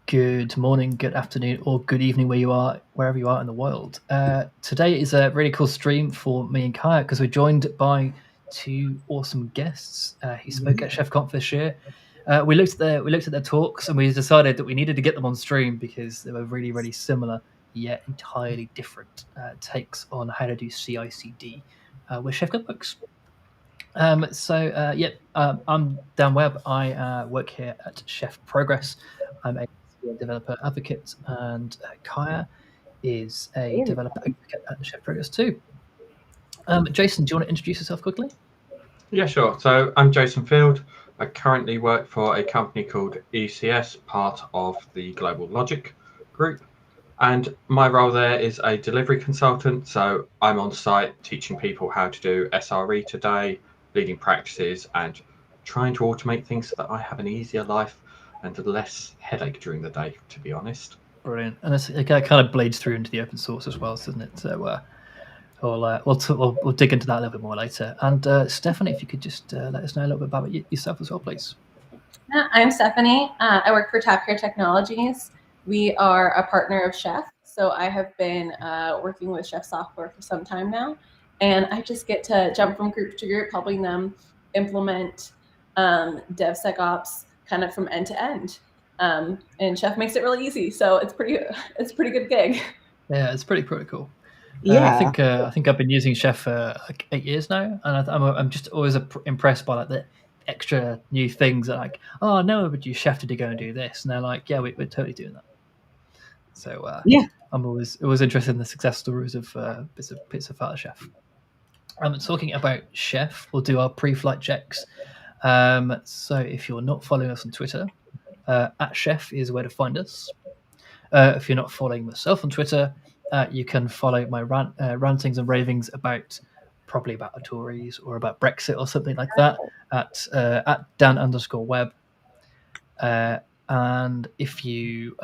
Good morning, good afternoon, or good evening wherever you are in the world. Today is a really cool stream for me and Kaya because we're joined by two awesome guests who spoke at Chef Conf this year. We looked at their talks and we decided that we needed to get them on stream because they were really, really similar yet entirely different takes on how to do CI/CD with Chef Cookbooks. I'm Dan Webb. I work here at Chef Progress. I'm a developer advocate, and Kaya is a developer advocate at Chef Progress too. Jason, do you want to introduce yourself quickly? Yeah, sure. So I'm Jason Field. I currently work for a company called ECS, part of the Global Logic Group. And my role there is a delivery consultant. So I'm on site teaching people how to do SRE today, leading practices, and trying to automate things so that I have an easier life and less headache during the day, to be honest. Brilliant. And it kind of blades through into the open source as well, doesn't it? So we'll dig into that a little bit more later. And Stephanie, if you could just let us know a little bit about yourself as well, please. I'm Stephanie. I work for TapHere Technologies. We are a partner of Chef, so I have been working with Chef software for some time now, and I just get to jump from group to group, helping them implement DevSecOps kind of from end to end. And Chef makes it really easy, so it's pretty good gig. Yeah, it's pretty cool. Yeah, I think I've been using Chef for like 8 years now, and I'm just always impressed by like the extra new things that like, oh no, but you Chef to go and do this, and they're like, yeah, we're totally doing that. So yeah, I'm always interested in the success stories of bits of Fat Chef. Talking about Chef, we'll do our pre-flight checks. So if you're not following us on Twitter, at Chef is where to find us. If you're not following myself on Twitter, you can follow my rantings and ravings about probably about the Tories or about Brexit or something like that at Dan_Webb. And if you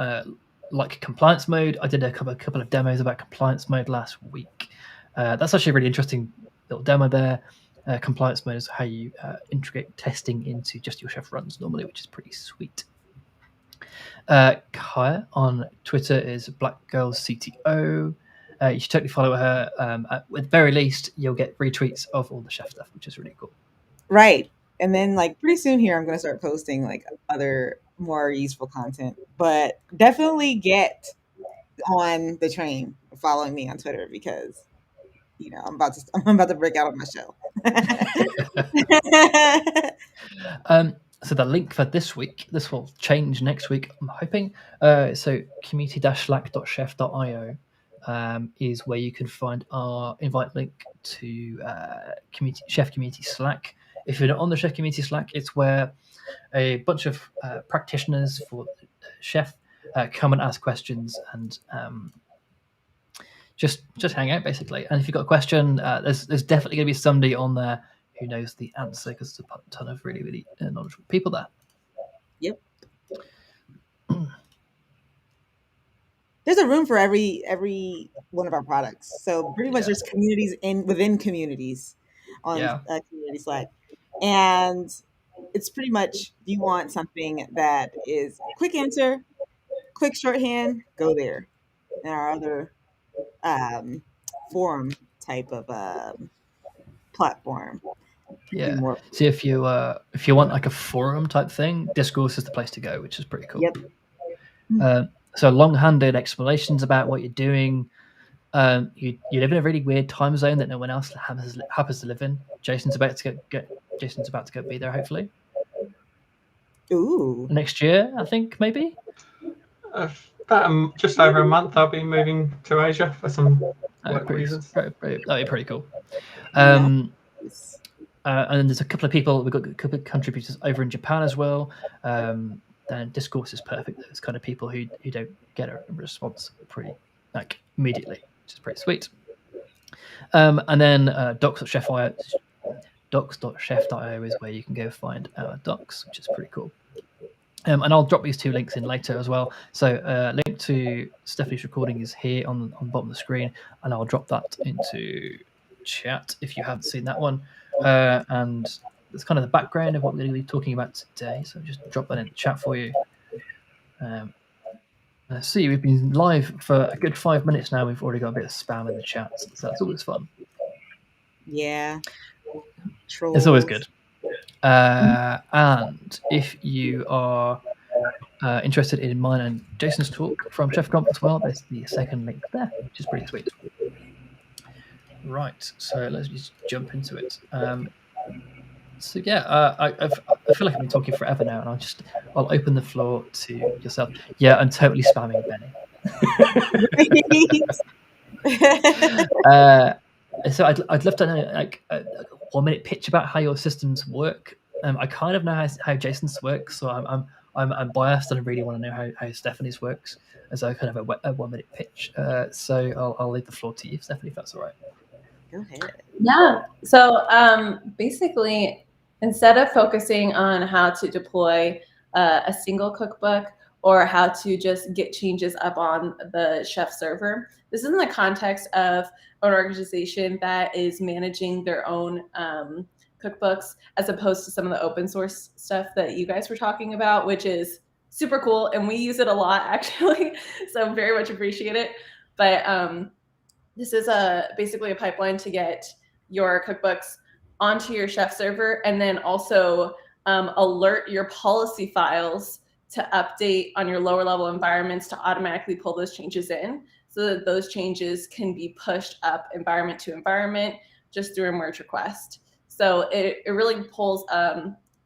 like compliance mode, I did a couple of demos about compliance mode last week. That's actually a really interesting little demo there. Compliance mode is how you integrate testing into just your Chef runs normally, which is pretty sweet. Kaya on Twitter is BlackGirlsCTO. You should totally follow her. At the very least, you'll get retweets of all the Chef stuff, which is really cool. right. And then like pretty soon here, I'm going to start posting like other more useful content, but definitely get on the train following me on Twitter because, I'm about to break out of my shell. So the link for this week, this will change next week, I'm hoping. So community-slack.chef.io is where you can find our invite link to Chef Community Slack. If you're not on the Chef Community Slack, it's where a bunch of practitioners for Chef come and ask questions and just hang out, basically. And if you've got a question, there's definitely going to be somebody on there who knows the answer because there's a ton of really, really knowledgeable people there. Yep. There's a room for every one of our products. So pretty much there's communities within communities on Community Slack. And it's pretty much, if you want something that is quick answer, quick shorthand, go there. There are other forum type of platform. Yeah. So if you want like a forum type thing, Discourse is the place to go, which is pretty cool. Yep. So long-handed explanations about what you're doing. You live in a really weird time zone that no one else happens to live in. Jason's about to go be there, hopefully. Ooh. Next year, I think, maybe. About just over a month, I'll be moving to Asia for some work reasons. That'd be pretty cool. And there's a couple of people. We've got a couple of contributors over in Japan as well. Then Discourse is perfect. There's kind of people who don't get a response pretty like immediately, which is pretty sweet. And then docs.chef.io is where you can go find our docs, which is pretty cool. And I'll drop these two links in later as well. So link to Stephanie's recording is here on the bottom of the screen, and I'll drop that into chat if you haven't seen that one. And that's kind of the background of what we're going to be talking about today. So just drop that in the chat for you. See, we've been live for a good 5 minutes now. We've already got a bit of spam in the chat, so that's always fun. Yeah. Trolls. It's always good. And if you are interested in mine and Jason's talk from Chef Cookbooks as well, there's the second link there, which is pretty sweet. Right, so let's just jump into it. So yeah, I feel like I've been talking forever now, and I'll open the floor to yourself. Yeah, I'm totally spamming Benny. So I'd love to know like a 1 minute pitch about how your systems work. I kind of know how Jason's works, so I'm biased and I really want to know how Stephanie's works as a kind of a 1 minute pitch. So I'll leave the floor to you, Stephanie, if that's all right. Go ahead. Yeah. So basically, instead of focusing on how to deploy a single cookbook or how to just get changes up on the Chef server, this is in the context of an organization that is managing their own cookbooks, as opposed to some of the open source stuff that you guys were talking about, which is super cool. And we use it a lot, actually. So very much appreciate it. But this is basically a pipeline to get your cookbooks onto your Chef server, and then also alert your policy files to update on your lower level environments to automatically pull those changes in, so that those changes can be pushed up environment to environment just through a merge request. So it really pulls,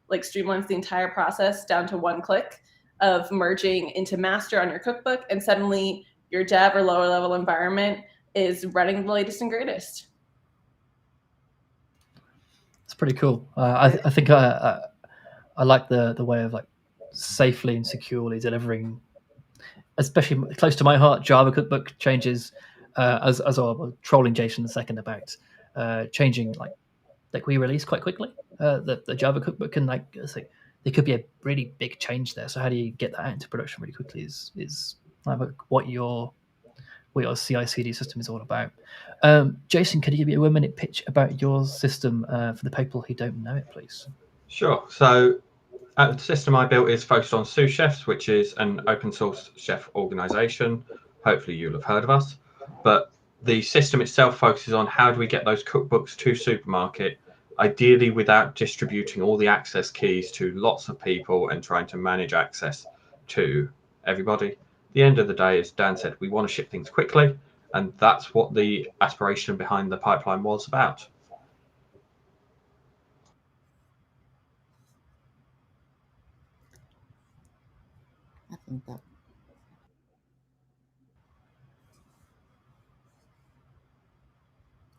like streamlines the entire process down to one click of merging into master on your cookbook, and suddenly your dev or lower level environment is running the latest and greatest. It's pretty cool. I think I like the way of like safely and securely delivering, especially close to my heart, Java cookbook changes. As well, trolling Jason in a second about changing like we release quite quickly the Java cookbook, and like there could be a really big change there. So how do you get that out into production really quickly is like what your CI/CD system is all about. Jason, could you give me a 1 minute pitch about your system for the people who don't know it, please? Sure. So the system I built is focused on sous chefs, which is an open source chef organization. Hopefully you'll have heard of us. But the system itself focuses on how do we get those cookbooks to supermarket, ideally without distributing all the access keys to lots of people and trying to manage access to everybody. The end of the day, as Dan said, we want to ship things quickly, and that's what the aspiration behind the pipeline was about. I think that.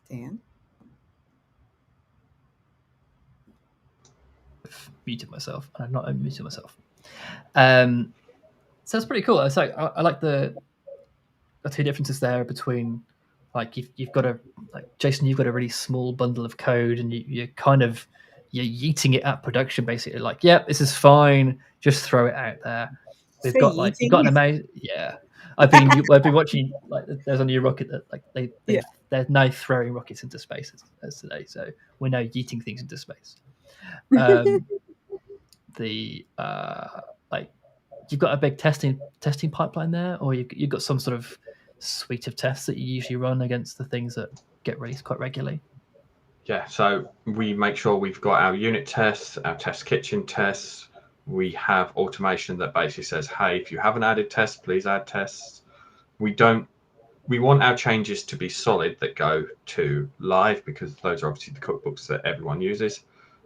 Dan? I've muted myself, and I'm not unmuted myself. So it's pretty cool. It's like I like the two differences there between like you've got a Jason, you've got a really small bundle of code, and you're yeeting it at production basically. Like, yep, this is youjust throw it out there. We've got like you've got an amazing I've been watching like there's a new rocket that like they're now throwing rockets into space as today, so we're now yeeting things into space. Like you've got a big testing pipeline there, or you've got some sort of suite of tests that you usually run against the things that get released quite regularly. Yeah, so we make sure we've got our unit tests, our test kitchen tests. We have automation that basically says, hey, if you haven't added tests, please add tests. We want our changes to be solid that go to live, because those are obviously the cookbooks that everyone uses.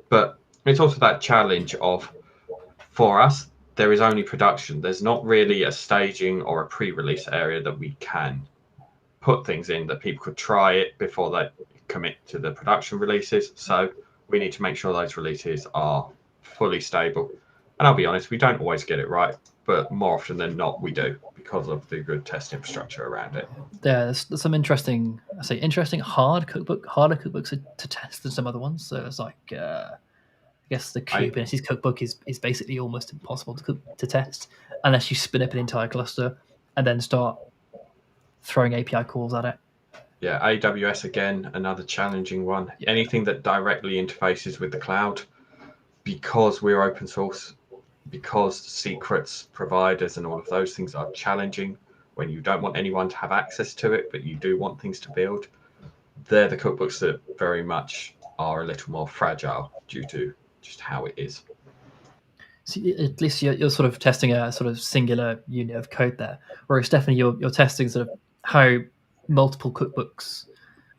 But it's also that challenge of, for us, there is only production. There's not really a staging or a pre-release area that we can put things in that people could try it before they commit to the production releases. So we need to make sure those releases are fully stable. And I'll be honest, we don't always get it right, but more often than not, we do, because of the good test infrastructure around it. Yeah, there's some interesting harder cookbooks to test than some other ones. So it's like, I guess the Kubernetes cookbook is basically almost impossible to test unless you spin up an entire cluster and then start throwing API calls at it. Yeah, AWS, again, another challenging one. Anything that directly interfaces with the cloud, because we're open source, because secrets providers and all of those things are challenging when you don't want anyone to have access to it, but you do want things to build. They're the cookbooks that very much are a little more fragile due to just how it is. So at least you're sort of testing a sort of singular unit of code there, whereas Stephanie, you're testing sort of how multiple cookbooks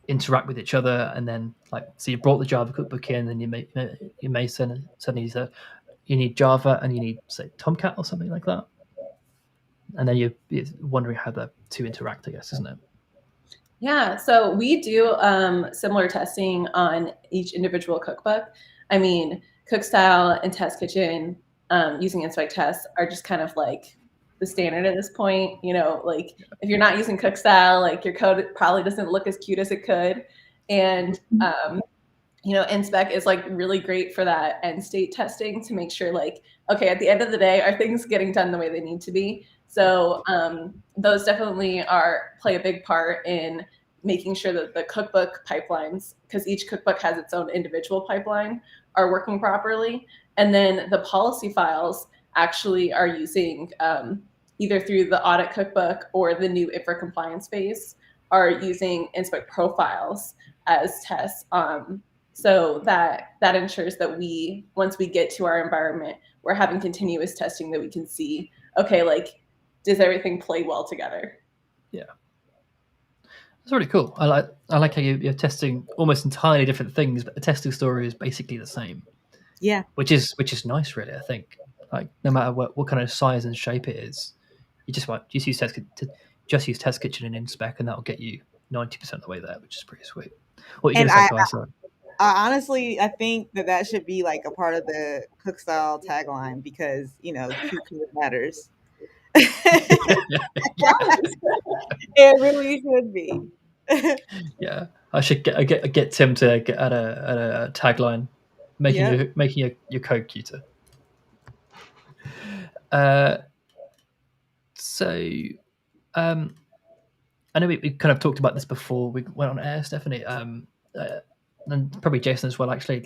interact with each other, and then so you brought the Java cookbook in, and you may suddenly say you need Java and you need, say, Tomcat or something like that, and then you're wondering how the two interact, I guess, isn't it? Yeah, so we do similar testing on each individual cookbook. I mean, Cookstyle and Test Kitchen using inspect tests are just kind of like the standard at this point. If you're not using Cookstyle, your code probably doesn't look as cute as it could. And, inspect is really great for that end state testing to make sure okay, at the end of the day, are things getting done the way they need to be? So those definitely play a big part in making sure that the cookbook pipelines, because each cookbook has its own individual pipeline, are working properly. And then the policy files actually are using either through the audit cookbook or the new IFRA compliance phase are using inspect profiles as tests. So that ensures that once we get to our environment, we're having continuous testing that we can see, okay, does everything play well together? Yeah, that's really cool. I like how you're testing almost entirely different things, but the testing story is basically the same. Yeah, which is nice, really. I think no matter what kind of size and shape it is, you just use Test Kitchen and Inspec, and that'll get you 90% of the way there, which is pretty sweet. What are you going to say, Kai? Sorry. Honestly, I think that should be a part of the Cookstyle tagline, because cute matters. It really should be. Yeah, I should get Tim to get at a tagline, making your code cuter. So, I know we kind of talked about this before we went on air, Stephanie, and probably Jason as well. Actually,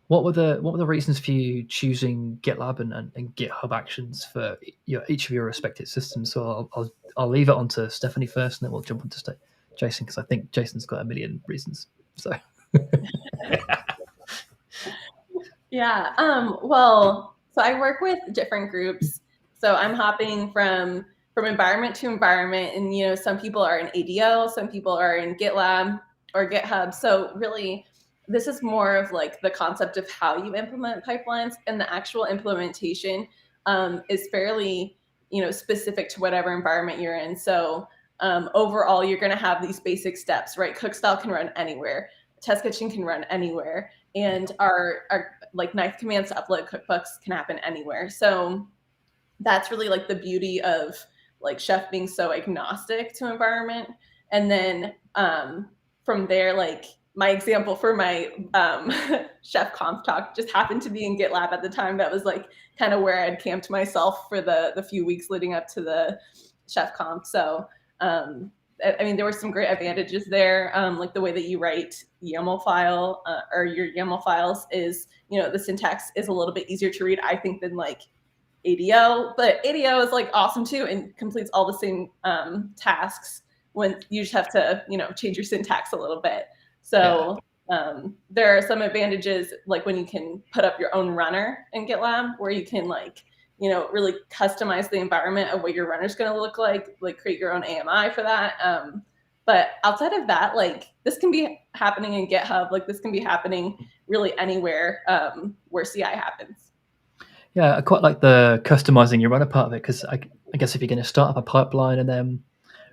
what were the reasons for you choosing GitLab and GitHub Actions for each of your respective systems? So I'll leave it on to Stephanie first, and then we'll jump on to Jason, because I think Jason's got a million reasons. So. Yeah. Well, so I work with different groups. So I'm hopping from environment to environment, and some people are in ADO, some people are in GitLab or GitHub. So really, this is more of the concept of how you implement pipelines, and the actual implementation is fairly specific to whatever environment you're in. So overall, you're going to have these basic steps, right? Cookstyle can run anywhere. Test Kitchen can run anywhere, and our knife commands to upload cookbooks can happen anywhere. So that's really the beauty of Chef being so agnostic to environment. And then from there, my example for my Chef Conf talk just happened to be in GitLab at the time. That was kind of where I'd camped myself for the few weeks leading up to the Chef Conf. So I mean, there were some great advantages there, the way that you write YAML file or your YAML files is, the syntax is a little bit easier to read, I think, than ADO. But ADO is awesome too, and completes all the same tasks when you just have to, change your syntax a little bit. So there are some advantages, when you can put up your own runner in GitLab, where you can really customize the environment of what your runner is going to look like create your own AMI for that. But outside of that, this can be happening in GitHub. This can be happening really anywhere where CI happens. Yeah, I quite like the customizing your runner part of it, because I guess if you're going to start up a pipeline and then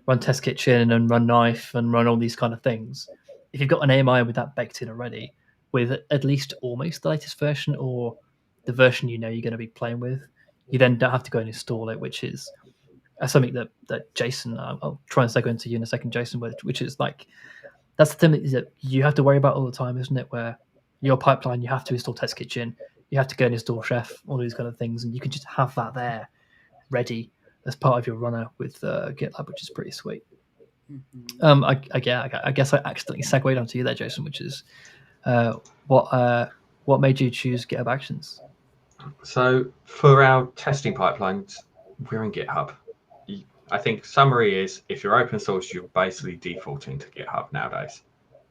run Test Kitchen and run Knife and run all these kind of things, if you've got an AMI with that baked in already, with at least almost the latest version or the version you're going to be playing with, you then don't have to go and install it, which is something that Jason, I'll try and segue into you in a second, Jason, which is that's the thing that you have to worry about all the time, isn't it? Where your pipeline, you have to install Test Kitchen, you have to go and install Chef, all these kind of things, and you can just have that there ready as part of your runner with GitLab, which is pretty sweet. Mm-hmm. I guess I accidentally segued onto you there, Jason, which is what made you choose GitHub Actions? So for our testing pipelines, we're in GitHub. I think summary is, if you're open source, you're basically defaulting to GitHub nowadays.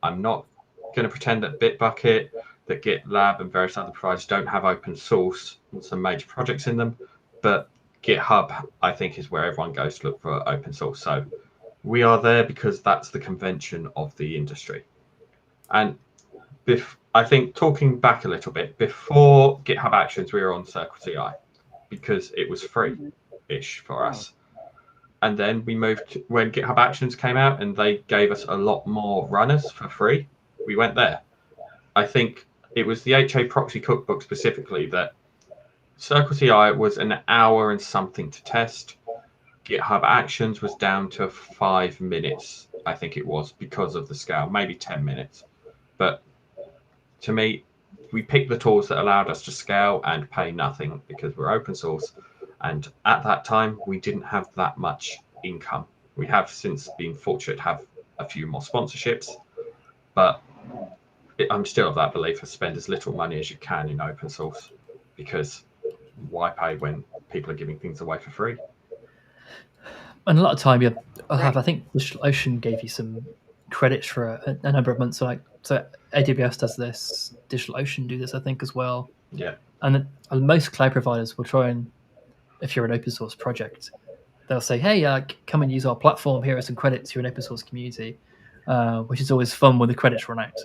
I'm not going to pretend that Bitbucket, that GitLab and various other providers don't have open source and some major projects in them, but GitHub, I think, is where everyone goes to look for open source. So we are there because that's the convention of the industry. And I think, talking back a little bit, before GitHub Actions, we were on CircleCI because it was free-ish for us. And then we moved, when GitHub Actions came out and they gave us a lot more runners for free, we went there. I think it was the HA Proxy Cookbook specifically that CircleCI was an hour and something to test. GitHub Actions was down to 5 minutes, I think it was, because of the scale, maybe 10 minutes. But to me, we picked the tools that allowed us to scale and pay nothing because we're open source. And at that time, we didn't have that much income. We have since been fortunate to have a few more sponsorships, but I'm still of that belief of spend as little money as you can in open source, because why pay when people are giving things away for free? And a lot of time you have, I think DigitalOcean gave you some credits for a number of months. So AWS does this, DigitalOcean do this, I think, as well. Yeah. And most cloud providers will try and, if you're an open source project, they'll say, hey, come and use our platform. Here are some credits. You're an open source community, which is always fun when the credits run out.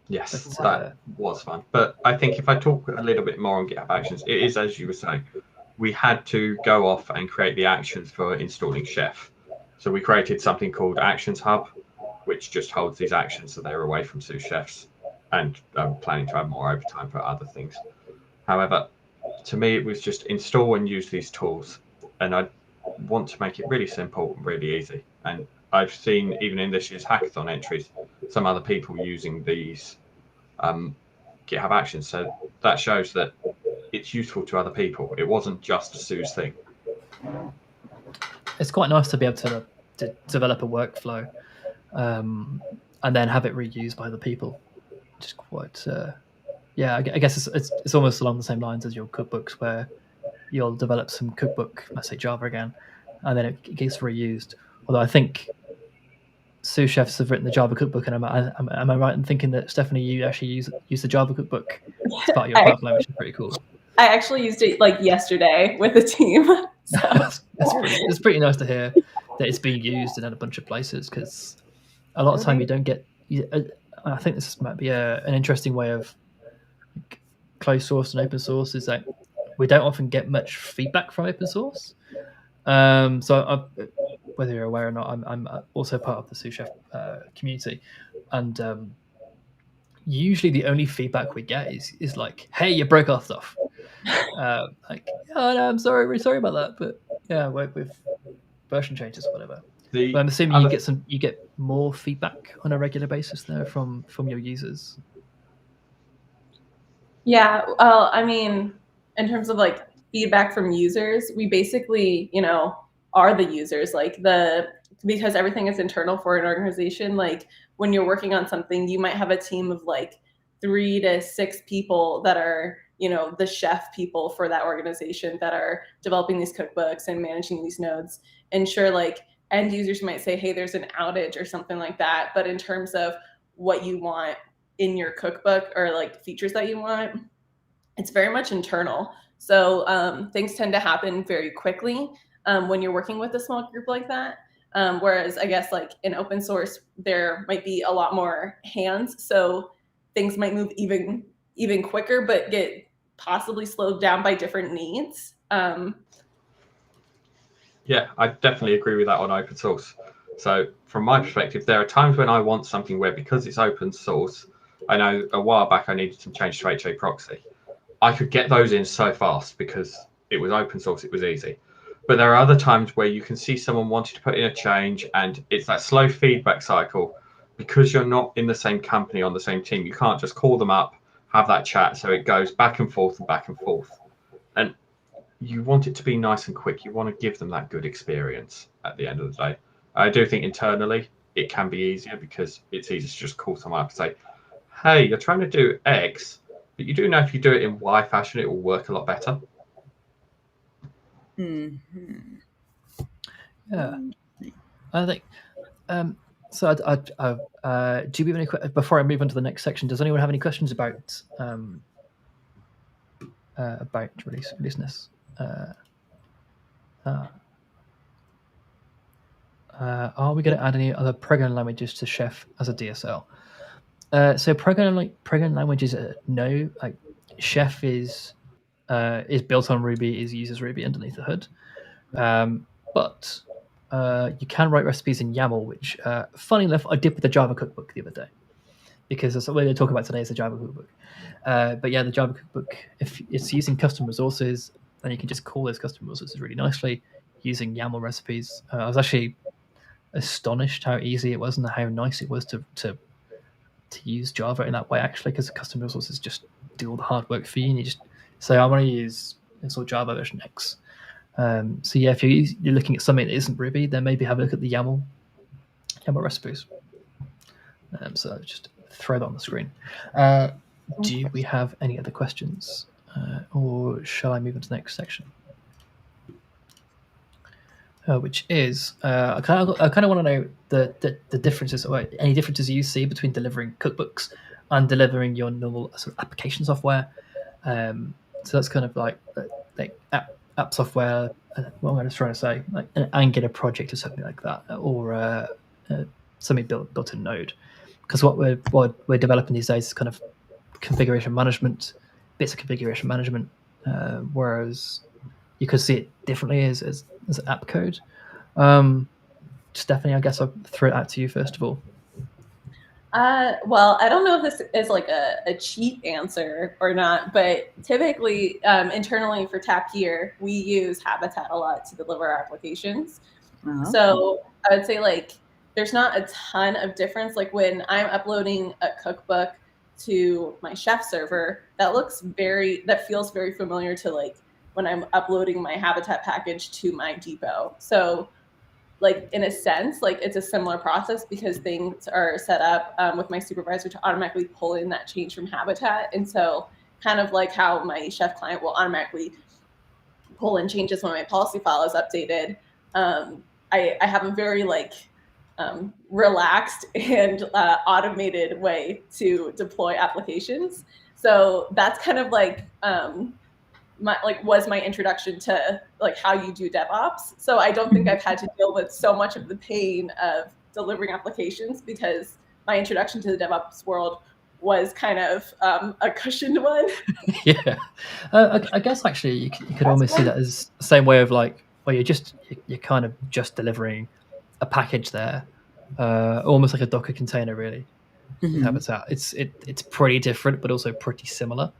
Yes, that was fun. But I think if I talk a little bit more on GitHub Actions, it is, as you were saying, we had to go off and create the actions for installing Chef. So we created something called Actions Hub, which just holds these actions so they're away from sous chefs. And I'm planning to have more overtime for other things. However, to me, it was just install and use these tools. And I want to make it really simple and really easy. And I've seen, even in this year's hackathon entries, some other people using these GitHub Actions. So that shows that it's useful to other people. It wasn't just a Sue's thing. It's quite nice to be able to develop a workflow and then have it reused by other people. Just quite, yeah, I guess it's almost along the same lines as your cookbooks, where you'll develop some cookbook, let's say Java again, and then it gets reused. Although I think sous chefs have written the Java cookbook, and am I right in thinking that, Stephanie, you actually use the Java cookbook as part of your pipeline, which is pretty cool? I actually used it like yesterday with a team. So. it's pretty nice to hear that it's being used in a bunch of places, because a lot of time you don't get. I think this might be an interesting way of closed source and open source, is that we don't often get much feedback from open source. So whether you're aware or not, I'm also part of the sous chef community, and usually the only feedback we get is like, hey, you broke our stuff. Like, oh no, I'm sorry, really sorry about that, but yeah, with version changes or whatever. But I'm assuming you get more feedback on a regular basis there from your users. Yeah, well, I mean, in terms of like feedback from users, we basically, are the users. Because everything is internal for an organization. Like when you're working on something, you might have a team of like 3 to 6 people that are, the chef people for that organization that are developing these cookbooks and managing these nodes. And sure, like end users might say, hey, there's an outage or something like that. But in terms of what you want in your cookbook or like features that you want, it's very much internal. So things tend to happen very quickly when you're working with a small group like that. Whereas I guess like in open source, there might be a lot more hands. So things might move even quicker, but get possibly slowed down by different needs. Yeah, I definitely agree with that on open source. So from my perspective, there are times when I want something where, because it's open source, I know a while back I needed some change to HA proxy. I could get those in so fast because it was open source, it was easy. But there are other times where you can see someone wanting to put in a change, and it's that slow feedback cycle. Because you're not in the same company, on the same team, you can't just call them up, have that chat. So it goes back and forth and back and forth. And you want it to be nice and quick. You want to give them that good experience at the end of the day. I do think internally it can be easier because it's easier to just call someone up and say, hey, you're trying to do X, but but you do know if you do it in Y fashion, it will work a lot better. Mm-hmm. Yeah, I think. So, do you have any before I move on to the next section? Does anyone have any questions about releaseness? Are we going to add any other programming languages to Chef as a DSL? So programming languages, no. Like Chef is built on Ruby, uses Ruby underneath the hood, but you can write recipes in YAML, which, funny enough, I did with the Java Cookbook the other day, because that's what we're going to talk about today is the Java Cookbook. But yeah, the Java Cookbook, if it's using custom resources, then you can just call those custom resources really nicely using YAML recipes. I was actually astonished how easy it was and how nice it was to use Java in that way, actually, because the custom resources just do all the hard work for you, and you just say, I want to use install Java version X. So yeah, if you're looking at something that isn't Ruby, then maybe have a look at the YAML recipes. So just throw that on the screen. Do we have any other questions, or shall I move on to the next section? Which is, I kind of want to know the differences, or any differences you see between delivering cookbooks and delivering your normal sort of application software. So that's kind of like app software. What am I just trying to say? Like an Angular project or something like that, or something built in Node. Because what we're developing these days is kind of configuration management, bits of configuration management, whereas you could see it differently as app code. Stephanie, I guess I'll throw it out to you first of all. Well, I don't know if this is like a cheap answer or not, but typically internally for TapHere, we use Habitat a lot to deliver our applications. So I would say like there's not a ton of difference. Like when I'm uploading a cookbook to my Chef server, that feels very familiar to like when I'm uploading my Habitat package to my depot. So like in a sense, like it's a similar process because things are set up with my supervisor to automatically pull in that change from Habitat. And so kind of like how my Chef client will automatically pull in changes when my policy file is updated. I have a very like relaxed and automated way to deploy applications. So that's kind of like was my introduction to like how you do DevOps. So I don't think I've had to deal with so much of the pain of delivering applications because my introduction to the DevOps world was kind of a cushioned one. Yeah, I guess actually you could almost see that as the same way of like, well, you're kind of just delivering a package there, almost like a Docker container, really. With Habitat, it's pretty different, but also pretty similar.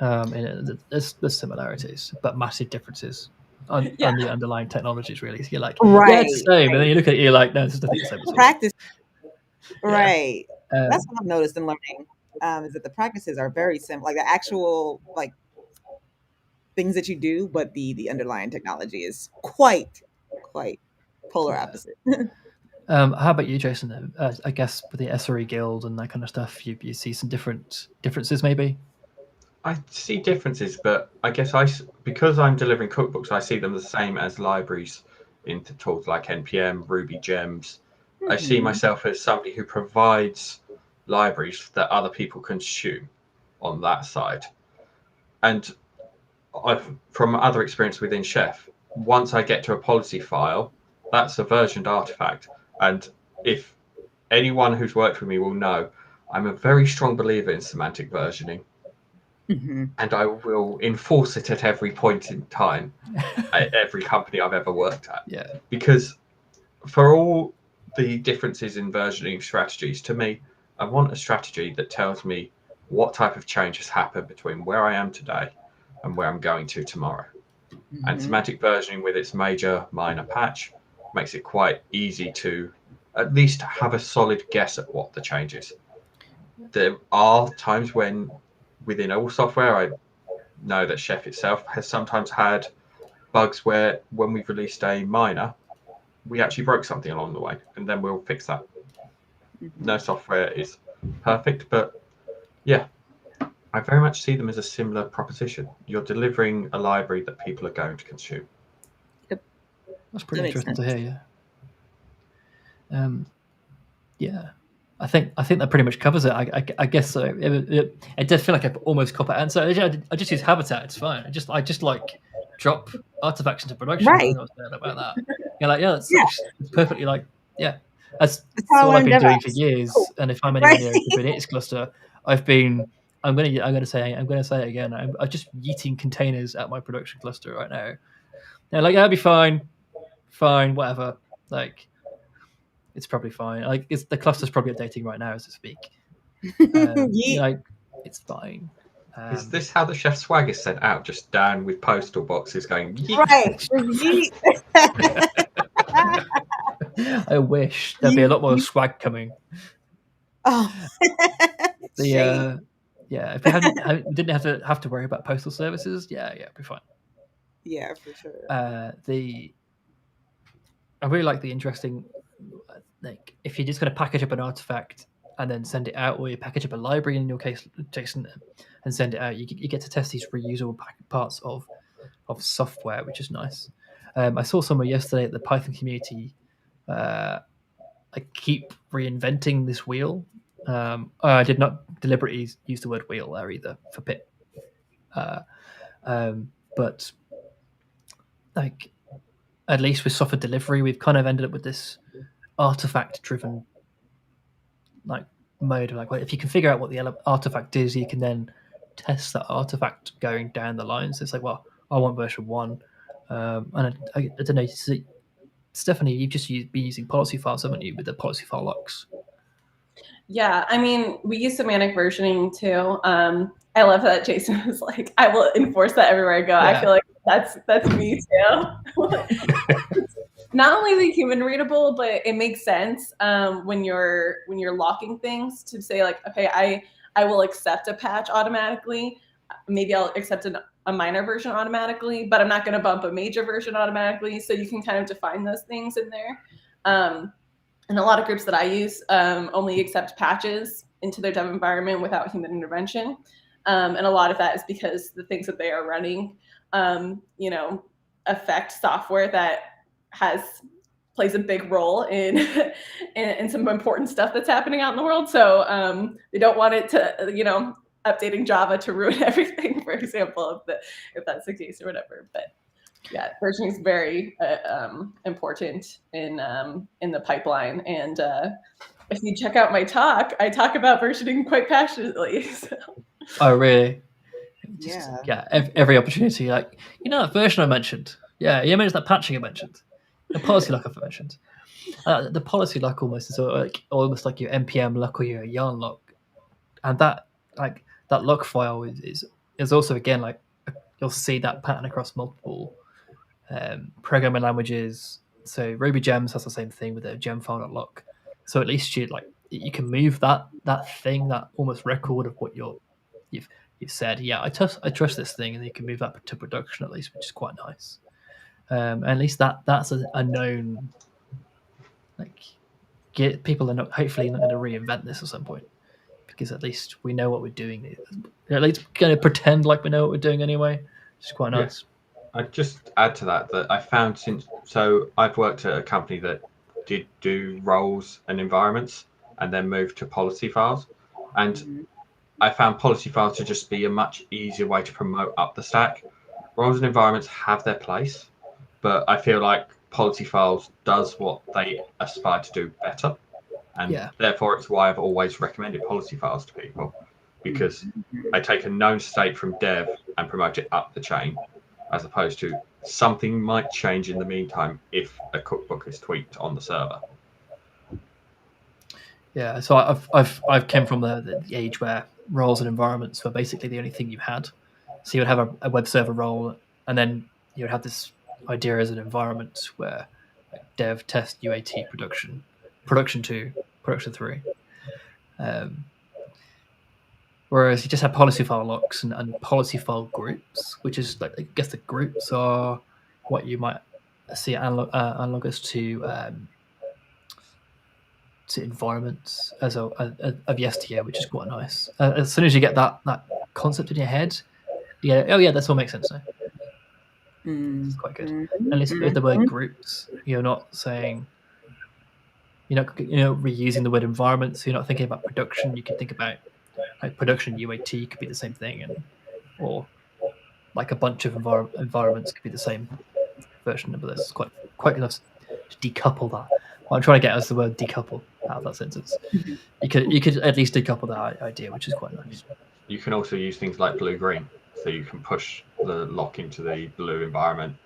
There's similarities, but massive differences on the underlying technologies, really. So you're like, yeah, it's the same. And then you look at it, you're like, no, this is nothing the same at all. Practice. Right. That's what I've noticed in learning, is that the practices are very similar, like the actual like things that you do, but the underlying technology is quite polar opposite. How about you, Jason? I guess with the SRE Guild and that kind of stuff, you see some differences, maybe? I see differences, but I guess because I'm delivering cookbooks, I see them the same as libraries into tools like NPM, Ruby Gems. I see myself as somebody who provides libraries that other people consume on that side. And from other experience within Chef, once I get to a policy file, that's a versioned artifact. And if anyone who's worked with me will know, I'm a very strong believer in semantic versioning. And I will enforce it at every point in time at every company I've ever worked at. Yeah. Because for all the differences in versioning strategies, to me, I want a strategy that tells me what type of change has happened between where I am today and where I'm going to tomorrow. And semantic versioning with its major, minor patch makes it quite easy to at least have a solid guess at what the change is. There are times when within all software, I know that Chef itself has sometimes had bugs where when we've released a minor, we actually broke something along the way, and then we'll fix that. No software is perfect, but yeah, I very much see them as a similar proposition. You're delivering a library that people are going to consume. That's pretty interesting to hear. Yeah. I think that pretty much covers it. I guess so. It does feel like an almost copper answer. I just use Habitat. It's fine. I just like drop artifacts into production. Right. I don't know what's bad about that. You're like, yeah, it's perfectly like, yeah. That's how all I've been doing DevOps. for years. Cool. And if I'm anywhere near a Kubernetes cluster, I'm gonna say it again. I'm just yeeting containers at my production cluster right now. They're like, that'll be fine, whatever. Like, it's probably fine. Like, the cluster's probably updating right now as I speak. Like, it's fine. Is this how the chef swag is sent out? Just down with postal boxes going, yeet. Right. I wish there'd be a lot more swag coming. Oh. Yeah, if we didn't have to worry about postal services, it'd be fine. Yeah, for sure. I really like the interesting, like, if you're just going to package up an artifact and then send it out, or you package up a library in your case, Jason, and send it out, you get to test these reusable parts of software, which is nice. I saw somewhere yesterday at the Python community, I keep reinventing this wheel. I did not deliberately use the word wheel there either for Pip. But like, at least with software delivery, we've kind of ended up with this artifact-driven like mode. Like, if you can figure out what the artifact is, you can then test that artifact going down the line. So it's like, well, I want version 1, and I don't know. Stephanie, you've just been using policy files, haven't you, with the policy file locks? Yeah, I mean, we use semantic versioning too. I love that Jason was like, I will enforce that everywhere I go. Yeah. I feel like that's me too. Not only is it human readable, but it makes sense when you're locking things to say, like, okay, I will accept a patch automatically. Maybe I'll accept a minor version automatically, but I'm not going to bump a major version automatically. So you can kind of define those things in there. And a lot of groups that I use only accept patches into their dev environment without human intervention. And a lot of that is because the things that they are running, affect software that plays a big role in some important stuff that's happening out in the world. So they don't want it to, updating Java to ruin everything, for example, if that's the case or whatever. But yeah, versioning is very important in the pipeline. And if you check out my talk, I talk about versioning quite passionately. So. Oh, really? Yeah. Every opportunity, like, that version I mentioned. Yeah, you mentioned that patching I mentioned. The policy lock I mentioned. The policy lock almost is almost like your npm lock or your yarn lock, and that lock file is also, again, like, you'll see that pattern across multiple programming languages. So Ruby Gems has the same thing with a gem file.lock. So at least you can move that thing, that almost record of what you've said. Yeah, I trust this thing, and you can move that to production at least, which is quite nice. At least that's a known. Like, people are hopefully not going to reinvent this at some point, because at least we know what we're doing. At least going to pretend like we know what we're doing anyway, which is quite nice. Yeah. I'd just add to that I found so I've worked at a company that did do roles and environments and then moved to policy files, and I found policy files to just be a much easier way to promote up the stack. Roles and environments have their place, but I feel like policy files does what they aspire to do better. And therefore it's why I've always recommended policy files to people, because they take a known state from dev and promote it up the chain, as opposed to something might change in the meantime if a cookbook is tweaked on the server. Yeah, so I've come from the age where roles and environments were basically the only thing you had. So you would have a web server role, and then you would have this idea as an environment where, like, dev, test, UAT, production 2, production 3. Whereas you just have policy file locks and policy file groups, which is, like, I guess the groups are what you might see analogous to environments as of yesteryear, which is quite nice. As soon as you get that concept in your head, this all makes sense now. It's quite good. And at least with the word groups, you're not saying, reusing the word environment, so you're not thinking about production. You can think about like production UAT could be the same thing, or like a bunch of environments could be the same version of this. Quite nice to decouple that. What I'm trying to get is the word decouple out of that sentence. You could at least decouple that idea, which is quite nice. You can also use things like blue-green, so you can push the lock into the blue environment,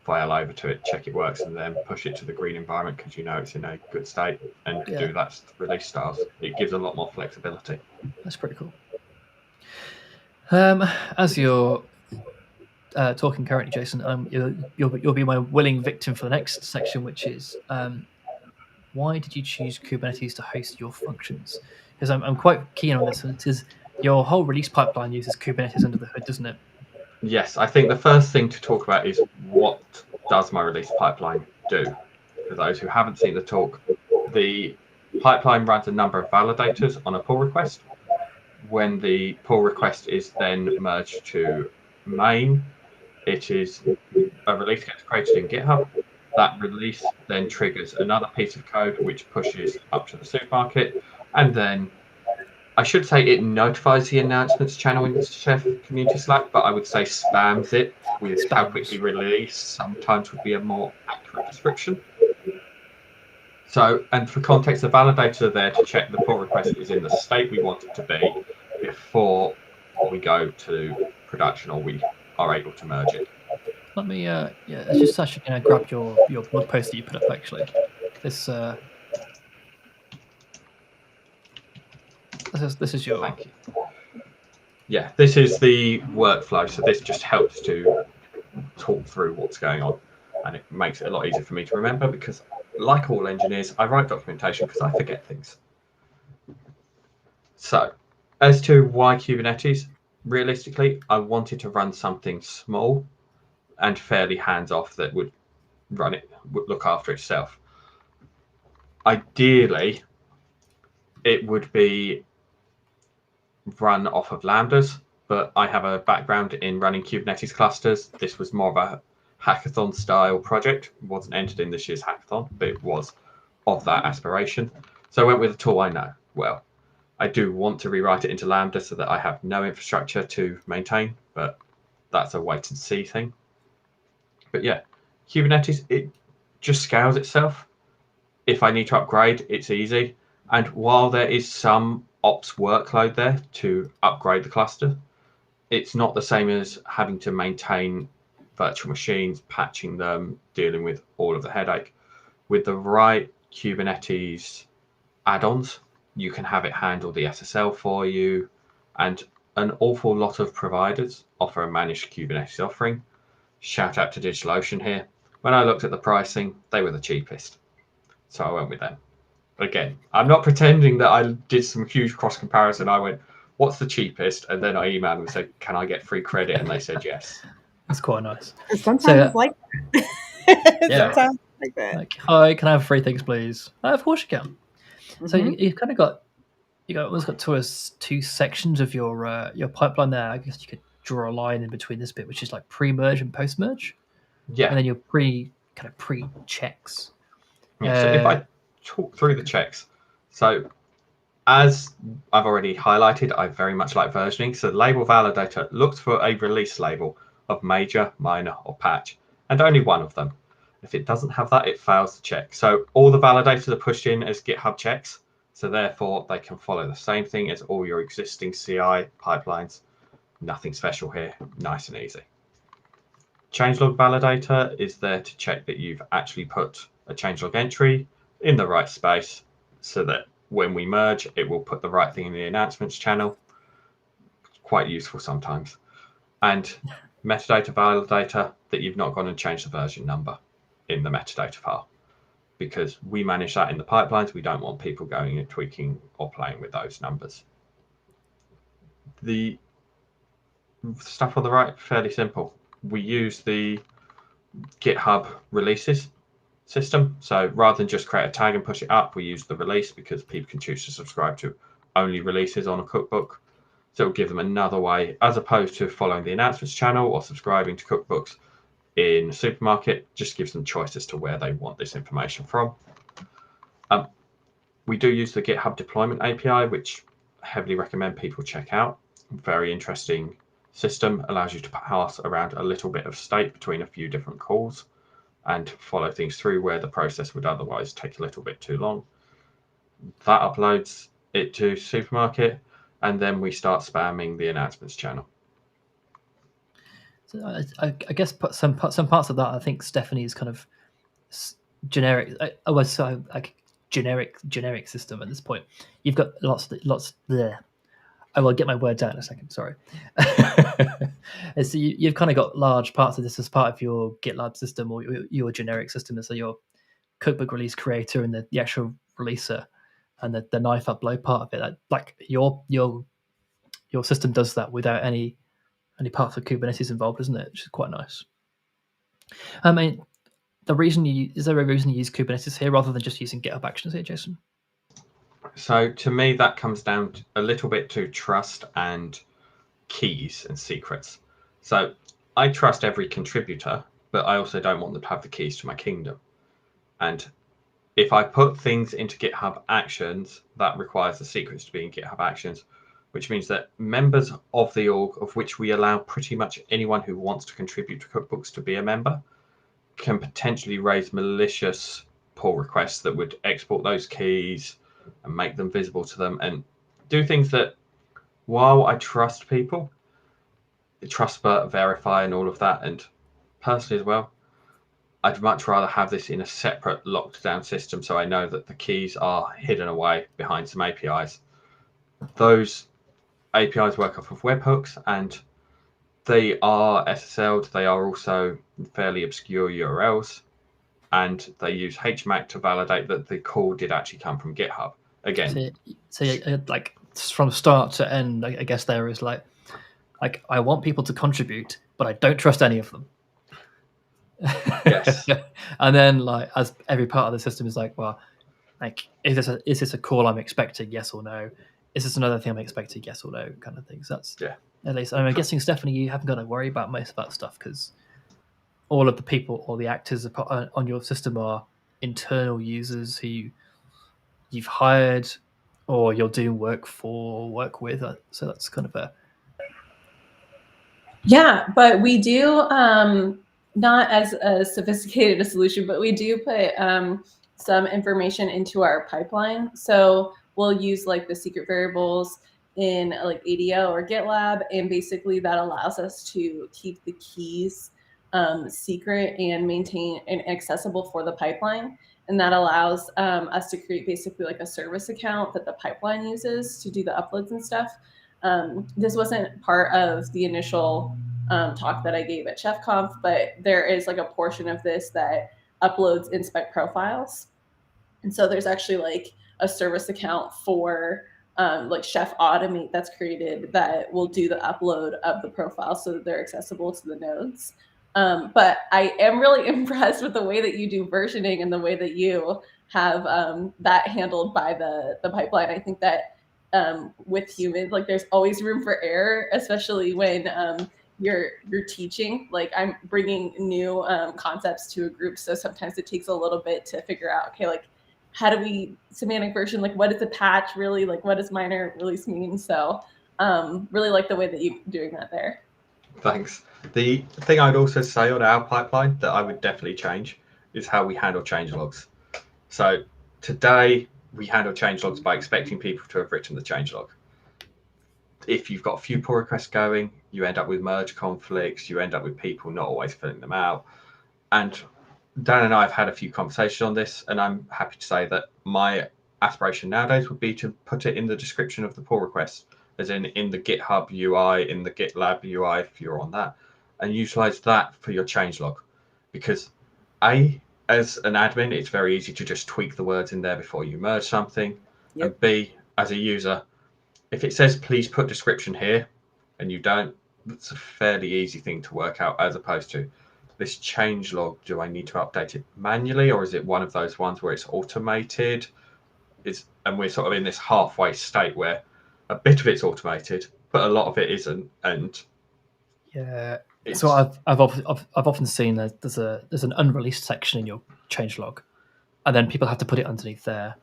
file over to it, check it works, and then push it to the green environment because it's in a good state, and do that release styles. It gives a lot more flexibility. That's pretty cool. As you're talking currently, Jason, you'll be my willing victim for the next section, which is why did you choose Kubernetes to host your functions? Because I'm quite keen on this, and it is your whole release pipeline uses Kubernetes under the hood, doesn't it? Yes, I think the first thing to talk about is what does my release pipeline do? For those who haven't seen the talk, the pipeline runs a number of validators on a pull request. When the pull request is then merged to main, it is a release gets created in GitHub. That release then triggers another piece of code which pushes up to the supermarket, and then I should say it notifies the announcements channel in the Chef community Slack, but I would say spams it with how quickly release sometimes would be a more accurate description. So, and for context, the validators are there to check the pull request is in the state we want it to be before we go to production or we are able to merge it. Let me, it's just actually going to grab your blog post that you put up, actually. This is your... Thank you. Yeah, this is the workflow, so this just helps to talk through what's going on, and it makes it a lot easier for me to remember because, like all engineers, I write documentation because I forget things. So, as to why Kubernetes, realistically, I wanted to run something small and fairly hands-off that would look after itself. Ideally, it would be run off of Lambdas, but I have a background in running Kubernetes clusters. This was more of a hackathon style project. It wasn't entered in this year's hackathon, but it was of that aspiration. So I went with a tool I know well. I do want to rewrite it into Lambda so that I have no infrastructure to maintain, but that's a wait and see thing. But yeah, Kubernetes, it just scales itself. If I need to upgrade, it's easy. And while there is some ops workload there to upgrade the cluster, it's not the same as having to maintain virtual machines, patching them, dealing with all of the headache. With the right Kubernetes add-ons, you can have it handle the SSL for you, and an awful lot of providers offer a managed Kubernetes offering. Shout out to DigitalOcean here. When I looked at the pricing, they were the cheapest, so I went with them. Again, I'm not pretending that I did some huge cross comparison. I went, what's the cheapest? And then I emailed them and said, can I get free credit? And they said yes. That's quite nice. Sometimes it's like yeah. Sometimes like that. Like, hi, can I have free things, please? Of course you can. So you've kind of got two sections of your pipeline there. I guess you could draw a line in between this bit, which is like pre-merge and post-merge. Yeah. And then your pre-checks. Yeah. So if I talk through the checks, so as I've already highlighted, I very much like versioning. So the label validator looks for a release label of major, minor, or patch, and only one of them. If it doesn't have that, it fails the check. So all the validators are pushed in as GitHub checks. So therefore, they can follow the same thing as all your existing CI pipelines. Nothing special here, nice and easy. Changelog Validator is there to check that you've actually put a changelog entry in the right space so that when we merge, it will put the right thing in the announcements channel. It's quite useful sometimes. And metadata validator, that you've not gone and changed the version number in the metadata file, because we manage that in the pipelines. We don't want people going and tweaking or playing with those numbers. The stuff on the right, fairly simple. We use the GitHub Releases system. So rather than just create a tag and push it up, we use the release because people can choose to subscribe to only releases on a cookbook. So it'll give them another way, as opposed to following the announcements channel or subscribing to cookbooks in supermarket, just gives them choice as to where they want this information from. We do use the GitHub Deployment Api, which I heavily recommend people check out. Very interesting system, allows you to pass around a little bit of state between a few different calls and follow things through where the process would otherwise take a little bit too long. That uploads it to supermarket, and then we start spamming the announcements channel. So I guess some parts of that, I think Stephanie is kind of generic. So like generic system at this point. You've got lots there. I will get my words out in a second. Sorry. So you've kind of got large parts of this as part of your GitLab system or your generic system. So your cookbook release creator and the actual releaser and the knife upload part of it. Like your system does that without any parts of Kubernetes involved, isn't it? Which is quite nice. I mean, is there a reason you use Kubernetes here rather than just using GitHub Actions here, Jason? So to me, that comes down to a little bit to trust and keys and secrets. So I trust every contributor, but I also don't want them to have the keys to my kingdom. And if I put things into GitHub Actions, that requires the secrets to be in GitHub Actions, which means that members of the org, of which we allow pretty much anyone who wants to contribute to cookbooks to be a member, can potentially raise malicious pull requests that would export those keys and make them visible to them and do things that, while I trust people, trust but verify and all of that, and personally as well, I'd much rather have this in a separate locked down system so I know that the keys are hidden away behind some APIs. Those APIs work off of webhooks and they are SSL'd. They are also fairly obscure URLs, and they use HMAC to validate that the call did actually come from GitHub. Again, so like from start to end, I guess there is like I want people to contribute, but I don't trust any of them. Yes. And then like as every part of the system is like, well, like is this a call I'm expecting? Yes or no? Is this another thing I'm expecting? Yes or no? Kind of thing. So that's at least. I'm guessing, Stephanie, you haven't got to worry about most of that stuff because all of the people or the actors on your system are internal users who you've hired or you're doing work with. So that's kind of a... Yeah, but we do, not as a sophisticated a solution, but we do put some information into our pipeline. So we'll use like the secret variables in like ADO or GitLab, and basically that allows us to keep the keys secret and maintain and accessible for the pipeline. And that allows us to create basically like a service account that the pipeline uses to do the uploads and stuff. This wasn't part of the initial talk that I gave at ChefConf, but there is like a portion of this that uploads inspect profiles. And so there's actually like a service account for like Chef Automate that's created that will do the upload of the profile so that they're accessible to the nodes. But I am really impressed with the way that you do versioning and the way that you have that handled by the pipeline. I think that with humans, like there's always room for error, especially when you're teaching. Like I'm bringing new concepts to a group, so sometimes it takes a little bit to figure out, okay, like how do we semantic version, like what is a patch really, like what does minor release mean? So really like the way that you're doing that there. Thanks. The thing I'd also say on our pipeline that I would definitely change is how we handle changelogs. So today we handle changelogs by expecting people to have written the changelog. If you've got a few pull requests going, you end up with merge conflicts, you end up with people not always filling them out. And Dan and I have had a few conversations on this, and I'm happy to say that my aspiration nowadays would be to put it in the description of the pull request, as in the GitHub UI, in the GitLab UI, if you're on that, and utilize that for your changelog. Because A, as an admin, it's very easy to just tweak the words in there before you merge something. Yep. And B, as a user, if it says, please put description here, and you don't, that's a fairly easy thing to work out, as opposed to, this changelog, do I need to update it manually, or is it one of those ones where it's automated? And we're sort of in this halfway state where a bit of it's automated, but a lot of it isn't. And yeah, so I've often seen that there's an unreleased section in your changelog, and then people have to put it underneath there,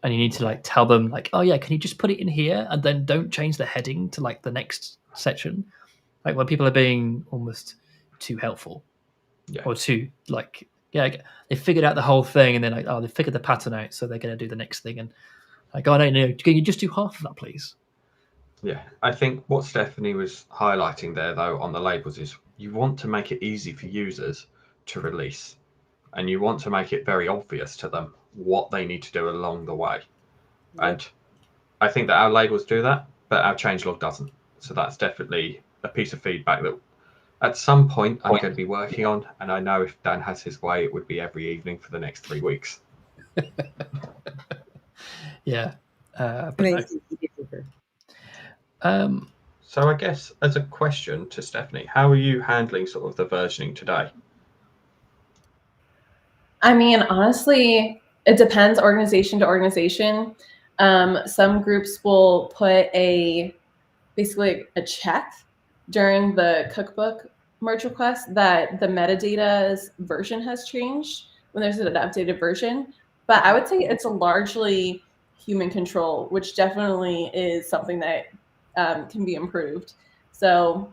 and you need to like tell them like, oh yeah, can you just put it in here, and then don't change the heading to like the next section, like when people are being almost too helpful, or too like, yeah, they figured out the whole thing, and then like, oh, they figured the pattern out, so they're going to do the next thing, and like, oh no, can you just do half of that, please? Yeah, I think what Stephanie was highlighting there, though, on the labels is you want to make it easy for users to release, and you want to make it very obvious to them what they need to do along the way. Yep. And I think that our labels do that, but our changelog doesn't. So that's definitely a piece of feedback that at some point I'm going to be working on. And I know if Dan has his way, it would be every evening for the next 3 weeks. Yeah. So I guess as a question to Stephanie, how are you handling sort of the versioning today? I mean, honestly, it depends organization to organization. Some groups will put basically a check during the cookbook merge request that the metadata's version has changed when there's an updated version. But I would say it's largely human control, which definitely is something that can be improved. So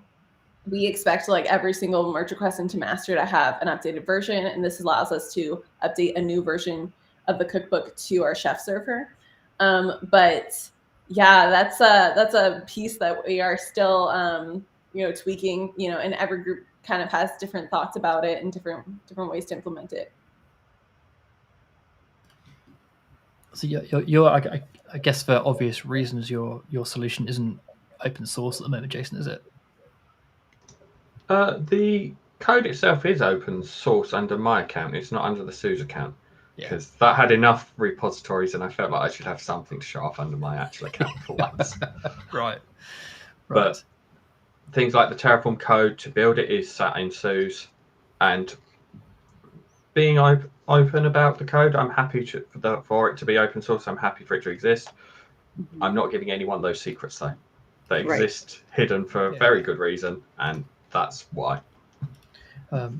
we expect like every single merge request into master to have an updated version, and this allows us to update a new version of the cookbook to our chef server. But yeah, that's a piece that we are still tweaking, and every group kind of has different thoughts about it and different ways to implement it. So you're I guess for obvious reasons, your solution isn't open source at the moment, Jason, is it? The code itself is open source under my account. It's not under the SUSE account, because that had enough repositories, and I felt like I should have something to show off under my actual account for once. Right. But things like the Terraform code to build it is sat in SUSE, and being open about the code, I'm happy for it to be open source. I'm happy for it to exist. Mm-hmm. I'm not giving anyone those secrets, though. They exist hidden for a very good reason, and that's why. That's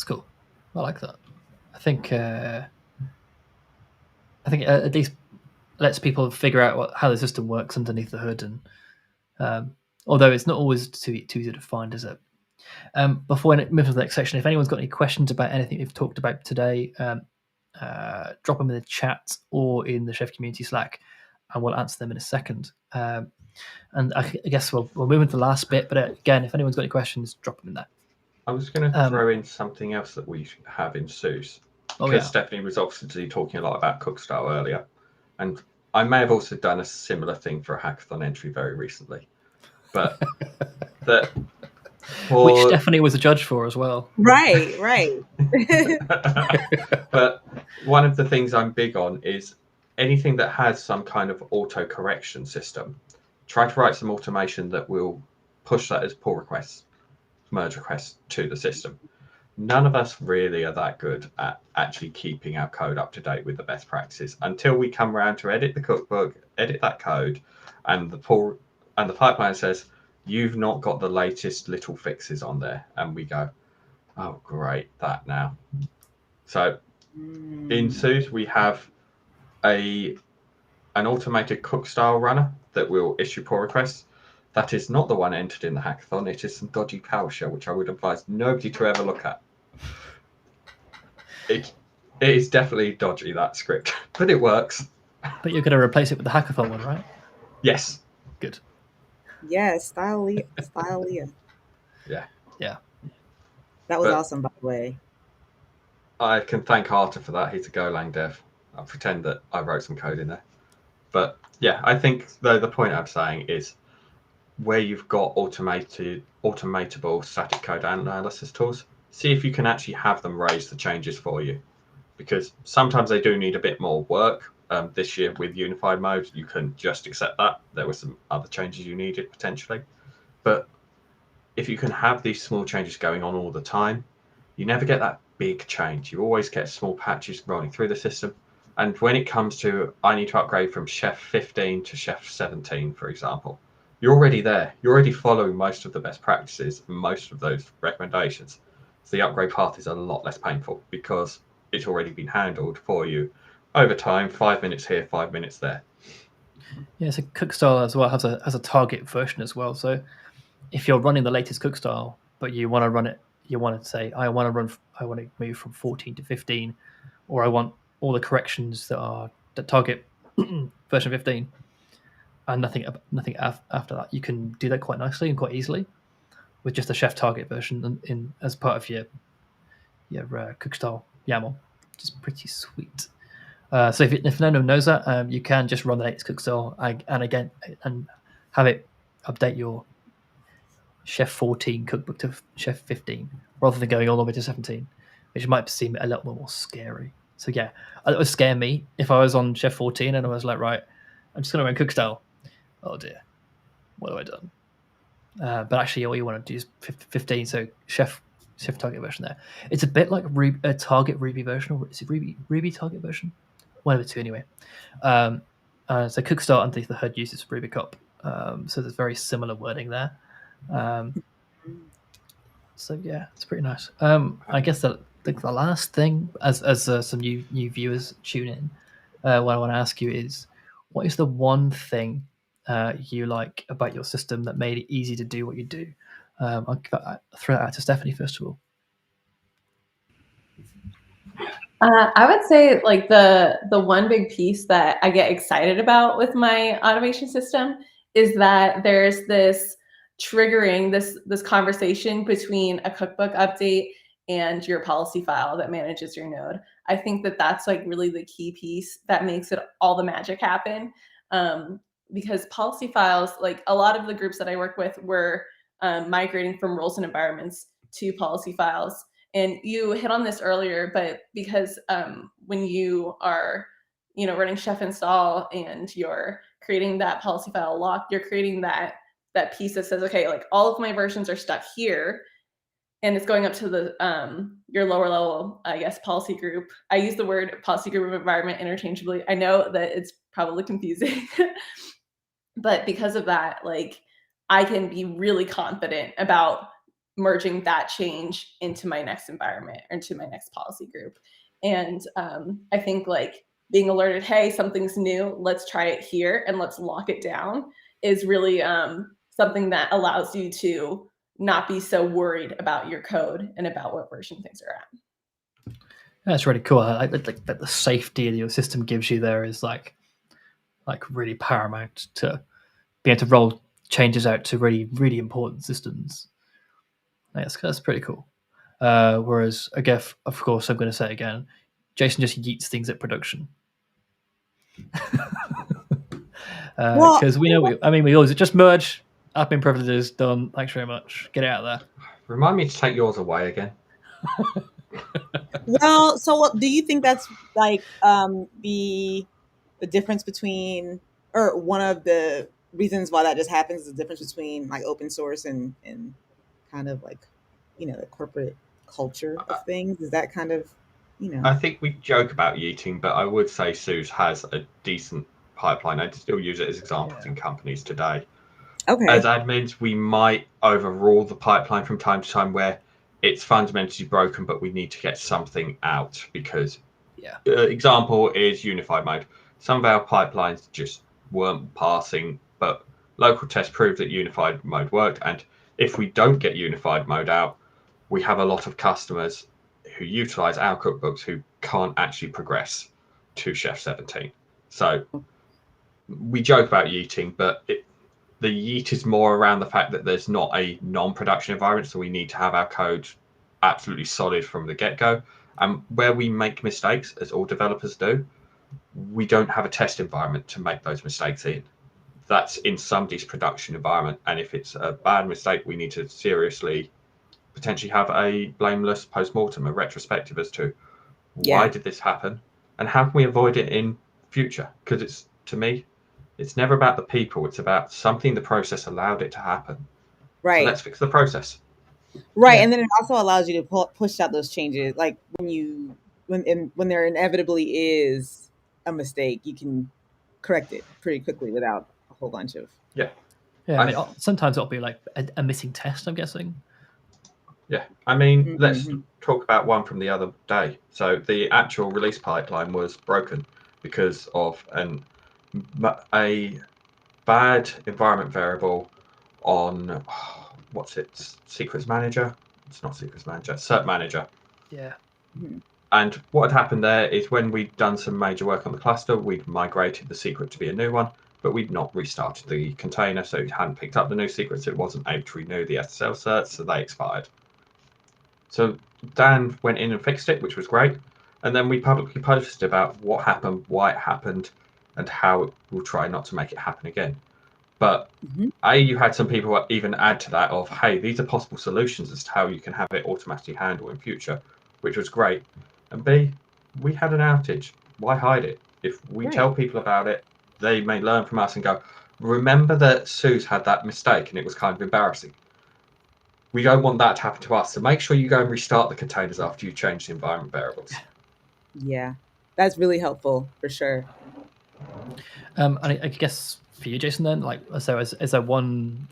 cool. I like that. I think at least lets people figure out how the system works underneath the hood, and although it's not always too easy to find, is it? Before I move to the next section, if anyone's got any questions about anything we've talked about today, drop them in the chat or in the Chef Community Slack, and we'll answer them in a second. And I guess we'll move into the last bit, but again, if anyone's got any questions, drop them in there. I was going to throw in something else that we have in SUSE, because Stephanie was obviously talking a lot about Cookstyle earlier, and I may have also done a similar thing for a hackathon entry very recently, but which Stephanie was a judge for as well. Right. But one of the things I'm big on is anything that has some kind of auto correction system. Try to write some automation that will push that as pull requests, merge requests to the system. None of us really are that good at actually keeping our code up to date with the best practices until we come around to edit the cookbook, edit that code, and the pipeline says, you've not got the latest little fixes on there. And we go, oh, great, that now. So in SUSE, we have an automated Cookstyle runner that will issue pull requests. That is not the one entered in the hackathon. It is some dodgy PowerShell, which I would advise nobody to ever look at. It is definitely dodgy, that script, but it works. But you're going to replace it with the hackathon one, right? Yes. Good. Yes, Stylia. Yeah. That was awesome, by the way. I can thank Arthur for that. He's a Golang dev. I'll pretend that I wrote some code in there. But yeah, I think though the point I'm saying is where you've got automatable static code analysis tools, see if you can actually have them raise the changes for you, because sometimes they do need a bit more work. This year with unified mode, you can just accept that. There were some other changes you needed potentially, but if you can have these small changes going on all the time, you never get that big change. You always get small patches rolling through the system. And when it comes to, I need to upgrade from Chef 15 to Chef 17, for example, you're already there. You're already following most of the best practices and most of those recommendations. So the upgrade path is a lot less painful because it's already been handled for you over time, 5 minutes here, 5 minutes there. Yeah, so Cookstyle as well has a target version as well. So if you're running the latest Cookstyle, but you want to run it, you want to say, I want to move from 14 to 15, or I want all the corrections that target version 15, and nothing after that. You can do that quite nicely and quite easily with just a Chef target version in as part of your Cookstyle YAML, which is pretty sweet. So if no one knows that, you can just run the latest Cookstyle and have it update your Chef 14 cookbook to Chef 15 rather than going all the way to 17, which might seem a little more scary. So yeah, it would scare me if I was on Chef 14 and I was like, right, I'm just going to run Cookstyle. Oh dear, what have I done? But actually, all you want to do is 15. So Chef target version there. It's a bit like a target Ruby version, or is it Ruby target version? One of the two anyway. So Cookstyle underneath the hood uses Ruby cop. So there's very similar wording there. So yeah, it's pretty nice. I guess the last thing, as some new viewers tune in, what I want to ask you is, what is the one thing you like about your system that made it easy to do what you do? I'll throw that out to Stephanie first of all. I would say like the one big piece that I get excited about with my automation system is that there's this triggering this conversation between a cookbook update and your policy file that manages your node. I think that that's like really the key piece that makes it all the magic happen. Because policy files, like a lot of the groups that I work with were migrating from roles and environments to policy files. And you hit on this earlier, but because when you are, running chef install and you're creating that policy file lock, you're creating that piece that says, okay, like all of my versions are stuck here, and it's going up to the your lower level, I guess, policy group. I use the word policy group environment interchangeably. I know that it's probably confusing, but because of that, like I can be really confident about merging that change into my next environment or into my next policy group. And I think like being alerted, hey, something's new, let's try it here and let's lock it down, is really something that allows you to not be so worried about your code and about what version things are at. That's really cool. I like that the safety that your system gives you there is like really paramount to be able to roll changes out to really, really important systems. That's pretty cool. Whereas, again, of course, I'm going to say it again, Jason just yeets things at production. Because we always just merge, admin privileges, done, thanks very much, get it out of there. Remind me to take yours away again. Well, so what do you think that's like the difference between, or one of the reasons why that just happens is the difference between like open source and kind of like, the corporate culture of things? Is that kind of, I think we joke about yeeting, but I would say SUSE has a decent pipeline. I still use it as examples in companies today. Okay. As admins, we might overrule the pipeline from time to time where it's fundamentally broken, but we need to get something out because, example is unified mode. Some of our pipelines just weren't passing, but local tests proved that unified mode worked. And if we don't get unified mode out, we have a lot of customers who utilize our cookbooks who can't actually progress to Chef 17. So we joke about yeeting, but the yeet is more around the fact that there's not a non-production environment, so we need to have our code absolutely solid from the get-go. And where we make mistakes, as all developers do, we don't have a test environment to make those mistakes in. That's in somebody's production environment, and if it's a bad mistake, we need to seriously potentially have a blameless post-mortem, a retrospective as to why did this happen and how can we avoid it in future. Because to me, it's never about the people, it's about something the process allowed it to happen. Right. So let's fix the process. Right, Yeah. and then it also allows you to push out those changes. Like when there inevitably is a mistake, you can correct it pretty quickly without a whole bunch of. Yeah. Yeah, I mean, sometimes it'll be like a missing test, I'm guessing. Yeah, I mean, let's talk about one from the other day. So the actual release pipeline was broken because of a bad environment variable on Secrets Manager. It's not Secrets Manager, Cert Manager. Yeah. And what had happened there is when we'd done some major work on the cluster, we'd migrated the secret to be a new one, but we'd not restarted the container, so it hadn't picked up the new secrets. It wasn't able to renew the SSL certs, so they expired. So Dan went in and fixed it, which was great. And then we publicly posted about what happened, why it happened, and how we'll try not to make it happen again. But you had some people even add to that of, hey, these are possible solutions as to how you can have it automatically handled in future, which was great. And B, we had an outage. Why hide it? If we tell people about it, they may learn from us and go, remember that Sue's had that mistake and it was kind of embarrassing. We don't want that to happen to us. So make sure you go and restart the containers after you change the environment variables. Yeah, that's really helpful for sure. And I guess for you, Jason, then, like, so is there one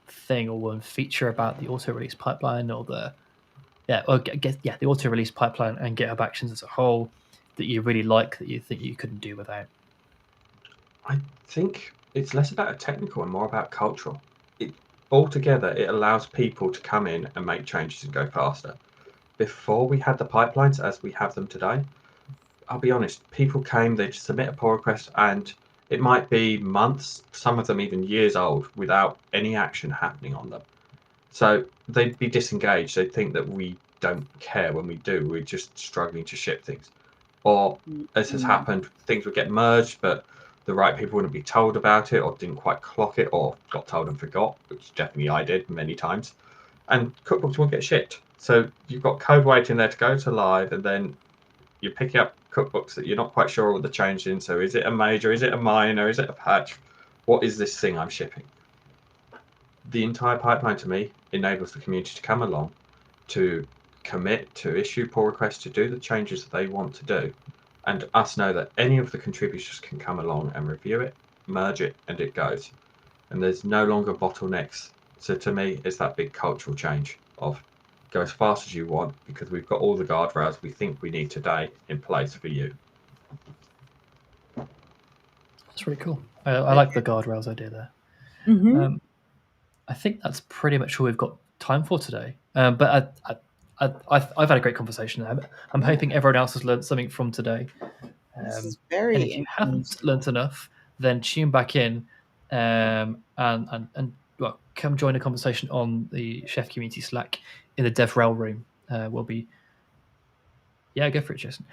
thing or one feature about the auto release pipeline or the auto release pipeline and GitHub Actions as a whole that you really like that you think you couldn't do without? I think it's less about a technical and more about cultural. Altogether, it allows people to come in and make changes and go faster. Before we had the pipelines as we have them today, I'll be honest, people came, they'd submit a pull request, and it might be months, some of them even years old, without any action happening on them. So they'd be disengaged. They'd think that we don't care when we do. We're just struggling to ship things. Or, as has happened, things would get merged, but the right people wouldn't be told about it or didn't quite clock it or got told and forgot, which definitely I did many times. And cookbooks won't get shipped. So you've got code waiting there to go to live, and then you're picking up cookbooks that you're not quite sure what the change in. So is it a major? Is it a minor? Is it a patch? What is this thing I'm shipping? The entire pipeline to me enables the community to come along, to commit, to issue pull requests, to do the changes that they want to do, and us know that any of the contributors can come along and review it, merge it, and it goes. And there's no longer bottlenecks. So to me, it's that big cultural change of go as fast as you want because we've got all the guardrails we think we need today in place for you. That's really cool. I like the guardrails idea there. I think that's pretty much all we've got time for today. But I've had a great conversation. I'm hoping everyone else has learned something from today. This is and if you haven't learned enough, then tune back in and well, come join a conversation on the Chef Community Slack in the DevRel room. We'll be go for it, Jason.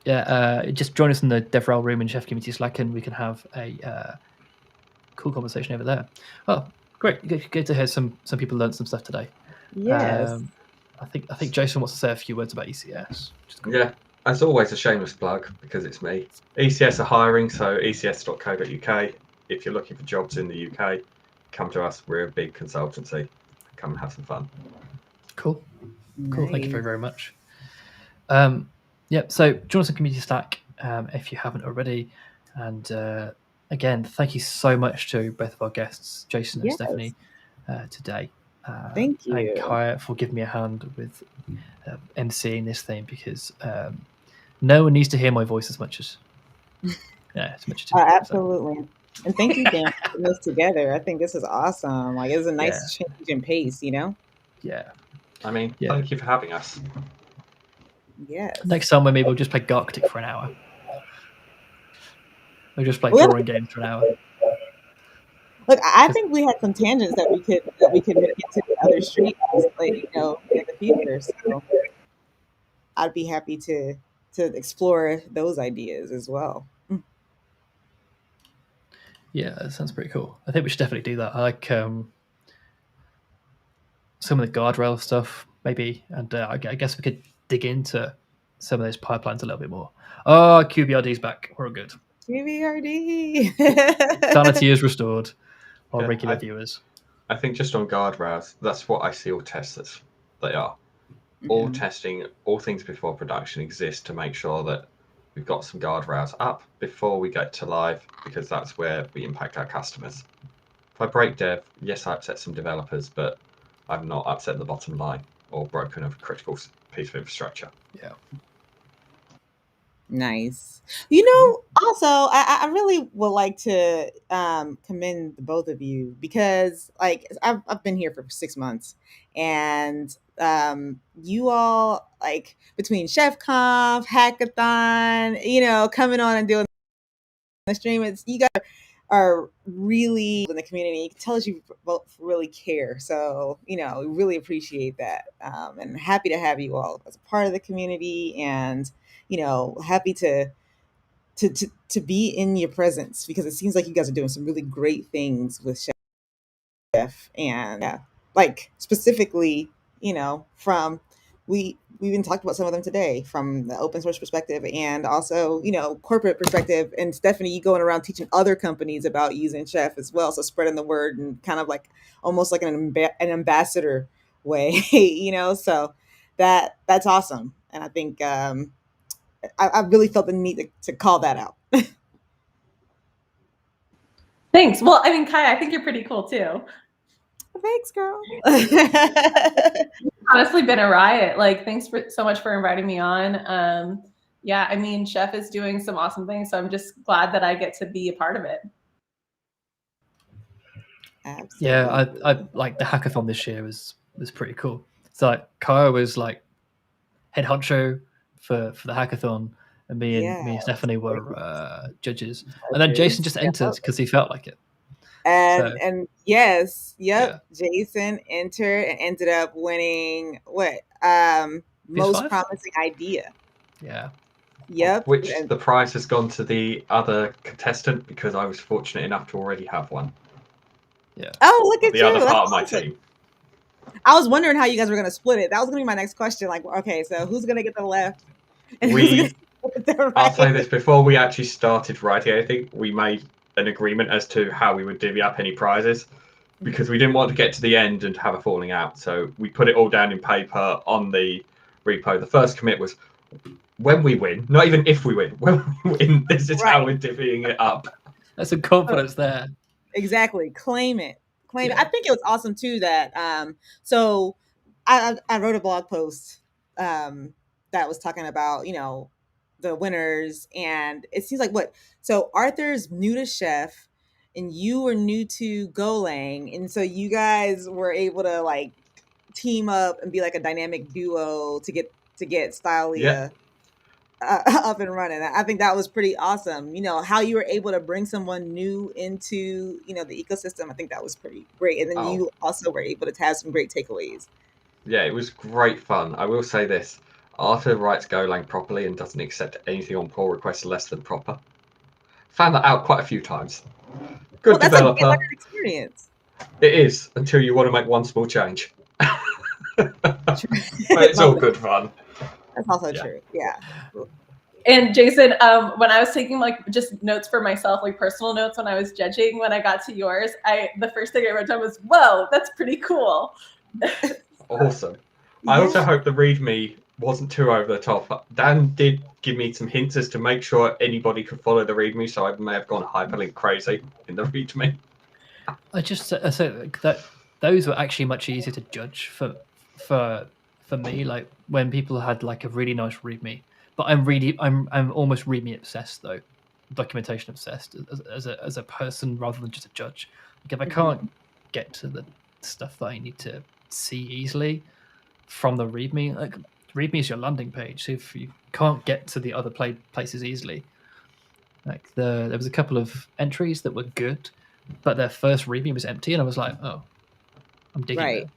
Just join us in the DevRel room in Chef Community Slack, and we can have a cool conversation over there. Oh, great! Good to hear some people learned some stuff today. Yes. I think Jason wants to say a few words about ECS. Cool. Yeah, as always, a shameless plug because it's me. ECS are hiring, so ecs.co.uk. If you're looking for jobs in the UK, come to us. We're a big consultancy. Come and have some fun. Cool. Nice. Thank you very, very much. So join us in Community Slack if you haven't already. And again, thank you so much to both of our guests, Jason and Stephanie, today. Thank you. And Kaya for giving me a hand with emceeing this thing because no one needs to hear my voice as much as as much as absolutely. So. And thank you, Dan, for putting this together. I think this is awesome. Like, it was a nice change in pace, you know? Yeah. I mean, thank you for having us. Yes. Next time, maybe we'll just play Garctic for an hour. We'll just play drawing games for an hour. Look, I think we had some tangents that we could make into the other streams, like, in the future. So I'd be happy to explore those ideas as well. Yeah, that sounds pretty cool. I think we should definitely do that. I like some of the guardrail stuff, maybe, and I guess we could dig into some of those pipelines a little bit more. Oh, QBRD's back. We're all good. QBRD. Sanity is restored. Our regular viewers. I think just on guardrails, that's what I see all testers. They are. All testing, all things before production exist to make sure that we've got some guardrails up before we get to live, because that's where we impact our customers. If I break dev, yes, I upset some developers, but I've not upset the bottom line or broken a critical piece of infrastructure. Yeah. Nice. You know, also, I really would like to commend the both of you, because like I've been here for 6 months, and you all, like, between Chef Conf, Hackathon, you know, coming on and doing the stream, it's, you guys are really in the community. You can tell us you both really care. So, you know, we really appreciate that, and happy to have you all as a part of the community, and, you know, happy to be in your presence, because it seems like you guys are doing some really great things with Chef. And yeah, like specifically, you know, from we even talked about some of them today, from the open source perspective and also, you know, corporate perspective. And Stephanie, you going around teaching other companies about using Chef as well, so spreading the word and kind of like almost like an ambassador way, you know. So that's awesome, and I think I really felt the need to call that out. Thanks. Well, I mean, Kai, I think you're pretty cool too. Thanks, girl. Honestly, been a riot. Like, thanks so much for inviting me on. Yeah, I mean, Chef is doing some awesome things, so I'm just glad that I get to be a part of it. Absolutely. Yeah, I like the hackathon this year was pretty cool. So like Kaya was like head honcho for the hackathon, and me and Stephanie were judges, and then Jason just entered because he felt like it. And yes, yep, yeah. Jason entered and ended up winning what? Most promising idea. Yeah. Yep. Which the prize has gone to the other contestant, because I was fortunate enough to already have one. Yeah. Oh, look at the you! Other part of my team. I was wondering how you guys were going to split it. That was going to be my next question. Like, okay, so who's going to get the left? And I'll say this, before we actually started writing anything, we made an agreement as to how we would divvy up any prizes, because we didn't want to get to the end and have a falling out. So we put it all down in paper on the repo. The first commit was, when we win, not even if we win, when we win, this is how we're divvying it up. That's some confidence there. Exactly. Claim it. Claim it. I think it was awesome too that so I wrote a blog post that was talking about, you know, the winners, and it seems like so Arthur's new to Chef and you were new to Golang, and so you guys were able to like team up and be like a dynamic duo to get Stylia up and running. I think that was pretty awesome. You know, how you were able to bring someone new into, you know, the ecosystem. I think that was pretty great. And then you also were able to have some great takeaways. Yeah, it was great fun. I will say this. Arthur writes Golang properly and doesn't accept anything on pull requests less than proper. Found that out quite a few times. Good developer. That's a good experience. It is, until you want to make one small change. But it's all good fun. That's also true. Yeah. And Jason, when I was taking like just notes for myself, like personal notes when I was judging, when I got to yours, the first thing I wrote down was, "Whoa, that's pretty cool." Awesome. I also hope the README wasn't too over the top. Dan did give me some hints as to make sure anybody could follow the README, so I may have gone hyperlink crazy in the README. I just say that those were actually much easier to judge for me. Like when people had like a really nice README, but I'm almost README obsessed though, documentation obsessed as a person rather than just a judge. Like if I can't get to the stuff that I need to see easily from the README, like README is your landing page. So if you can't get to the other places easily, like there was a couple of entries that were good, but their first README was empty, and I was like, oh, I'm digging it.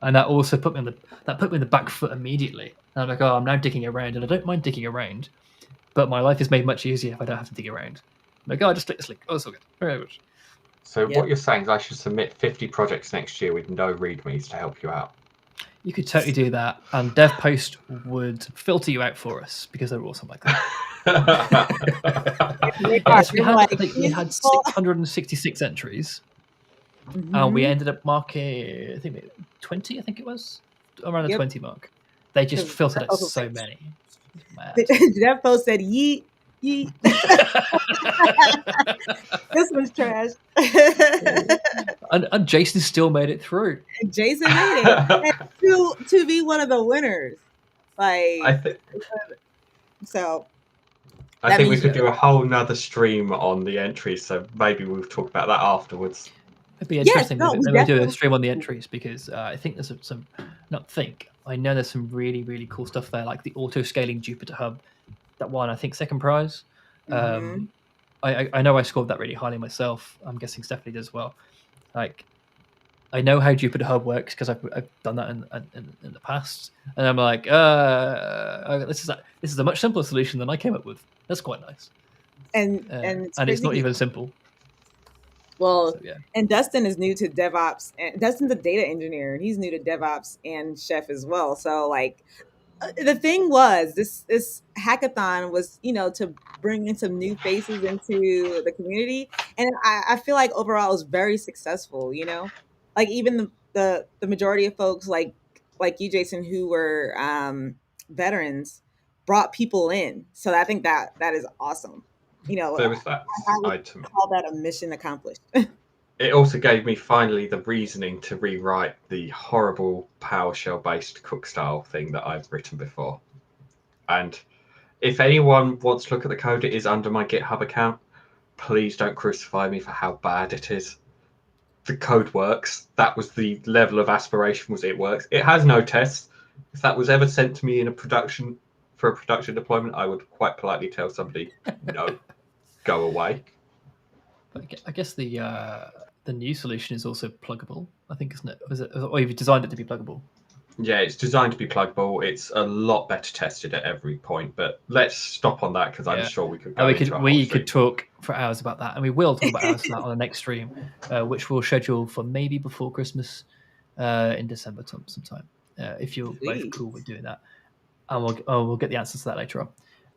And that also put me on the back foot immediately. And I'm like, oh, I'm now digging around, and I don't mind digging around, but my life is made much easier if I don't have to dig around. I'm like, oh, I just click this link. Oh, it's all good. Very good. So what you're saying is I should submit 50 projects next year with no READMEs to help you out. You could totally do that, and DevPost would filter you out for us because they're awesome like that. Yes, we had 666 entries, And we ended up marking, I think 20, I think it was around the 20 mark. They just filtered out so many. That post said yeet, yeet. This one's trash. and Jason still made it through. And Jason made it to be one of the winners. I think we could do a whole nother stream on the entries, so maybe we'll talk about that afterwards. It'd be interesting. Maybe do a stream on the entries, because I think there's I know there's some really, really cool stuff there, like the auto-scaling Jupyter Hub. That one, I think, second prize. I know I scored that really highly myself. I'm guessing Stephanie did as well. Like, I know how Jupyter Hub works because I've done that in the past, and I'm like, this is a much simpler solution than I came up with. That's quite nice. And it's not even simple. Well, so, yeah. And Dustin is new to DevOps, and Dustin's a data engineer, and he's new to DevOps and Chef as well. So, like, the thing was, this hackathon was, to bring in some new faces into the community, and I feel like overall it was very successful. Like even the majority of folks like you, Jason, who were veterans, brought people in. So I think that is awesome. There was that item. Call that a mission accomplished. It also gave me finally the reasoning to rewrite the horrible PowerShell-based cook style thing that I've written before. And if anyone wants to look at the code, it is under my GitHub account. Please don't crucify me for how bad it is. The code works. That was the level of aspiration, was it works. It has no tests. If that was ever sent to me in a production deployment, I would quite politely tell somebody, no, go away. I guess the new solution is also pluggable, I think, isn't it? Or you've designed it to be pluggable? Yeah, it's designed to be pluggable. It's a lot better tested at every point, but let's stop on that because I'm sure we could go we could talk for hours about that, and we will talk about hours about that on the next stream, which we'll schedule for maybe before Christmas in December sometime, if you're both cool with doing that. And we'll get the answers to that later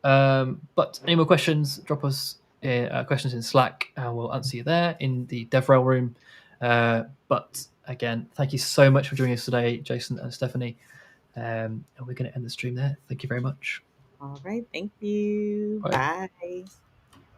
on. But any more questions, drop us questions in Slack, and we'll answer you there in the DevRel room. But again, thank you so much for joining us today, Jason and Stephanie. And we're going to end the stream there. Thank you very much. All right. Thank you. Bye.